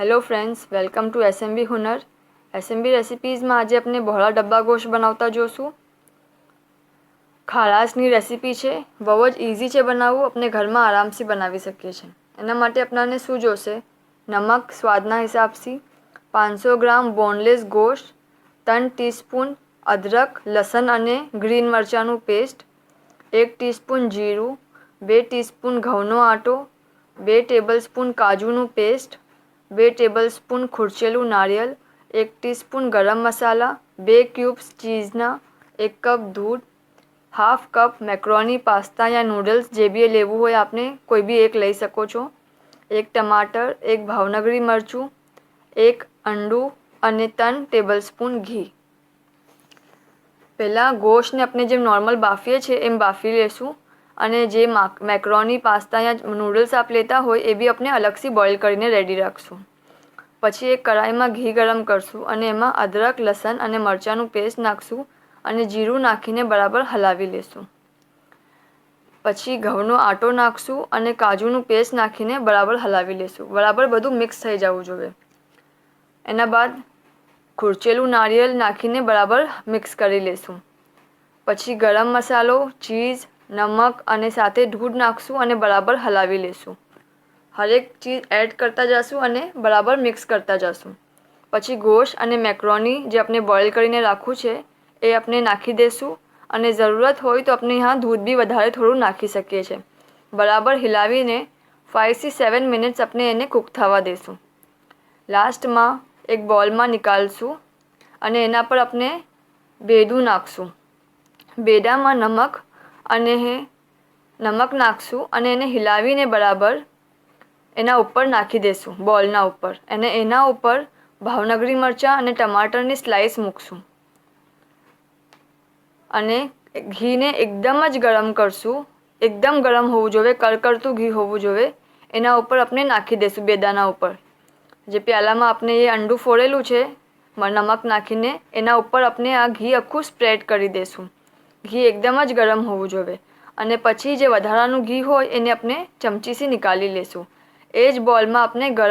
Hello friends, welcome to SMB Hunar. SMB recipes में आज अपने बहोळा डब्बा गोश्त बनावता जोशू। खाराशनी रेसिपी है, बहु ज इजी है बनावવું, अपने घर में आराम से बनावी सकीए छे। एना माटे अपनाने शुं जोशे? नमक स्वादना हिसाबथी, 500 ग्राम बोनलेस गोश्त, 3 टीस्पून अदरक लसन अने ग्रीन मरचाનું पेस्ट, 1 टीस्पून जीरुं, 2 टीस्पून घઉંનો આટો, 2 ટેબલસ્પૂન કાજુનું પેસ્ટ, 2 ટેબલસ્પૂન ખુરચેલું નારિયેળ, 1 ટીસ્पून गरम मसाला, 2 क्यूब्स चीज़ना, 1 कप दूध, हाफ कप मैक्रोनी पास्ता या नूडल्स जे भी लेवू होय आपने कोई भी एक लई सको छो, 1 टमाटर, 1 भावनगरी मरचुं, 1 अंडू अने 3 टेबलस्पून घी। पहला गोश्त ने अपने जेम नॉर्मल बाफीए छे एम बाफी लेशुं અને જે મેક્રોની પાસ્તા યા નૂડલ્સ આપ લેતા હોય એ બી આપણે અલગથી બોઇલ કરીને રેડી રાખશું। પછી એક કઢાઈમાં ઘી ગરમ કરશું અને એમાં અદરક લસણ અને મરચાંનું પેસ્ટ નાખશું અને જીરું નાખીને બરાબર હલાવી લેશું। પછી ઘઉંનો આટો નાખશું અને કાજુનું પેસ્ટ નાખીને બરાબર હલાવી લેશું। બરાબર બધું મિક્સ થઈ જવું જોઈએ। એના બાદ ખુરચેલું નારિયેળ નાખીને બરાબર મિક્સ કરી લેશું। પછી ગરમ મસાલો, ચીઝ, નમક અને સાથે દૂધ નાખશું અને બરાબર હલાવી લેશું। હરેક ચીઝ એડ કરતા જશું અને બરાબર મિક્સ કરતા જશું। પછી ગોશ્ત અને મેક્રોની જે આપણે બોઇલ કરીને રાખવું છે એ આપણે નાખી દેશું અને જરૂરત હોય તો આપણે यहाँ दूध भी વધારે થોડું નાખી શકીએ છીએ। બરાબર હિલાવીને 5 થી 7 મિનિટ્સ આપણે એને કૂક થવા દેશું। લાસ્ટમાં એક બોલમાં નિકાળશું અને એના પર આપણે બેડું નાખશું। બેડામાં નમક નાખશું અને એને હિલાવીને બરાબર એના ઉપર નાખી દેશું બોલના ઉપર અને એના ઉપર ભાવનગરી મરચાં અને ટમાટરની સ્લાઇસ મૂકશું અને ઘીને એકદમ જ ગરમ કરશું। એકદમ ગરમ હોવું જોઈએ, કડકડતું ઘી હોવું જોઈએ। એના ઉપર આપણે નાખી દેશું બેદાના ઉપર। જે પ્યાલામાં આપણે એ અંડું ફોડેલું છે નમક નાખીને એના ઉપર આપણે આ ઘી આખું સ્પ્રેડ કરી દેશું। ઘી એકદમ જ ગરમ હોવું જોઈએ અને પછી જે વધારાનું ઘી હોય એને આપણે ચમચીથી નિકાળી લેશું। એ જ બોલમાં આપણે ગરમ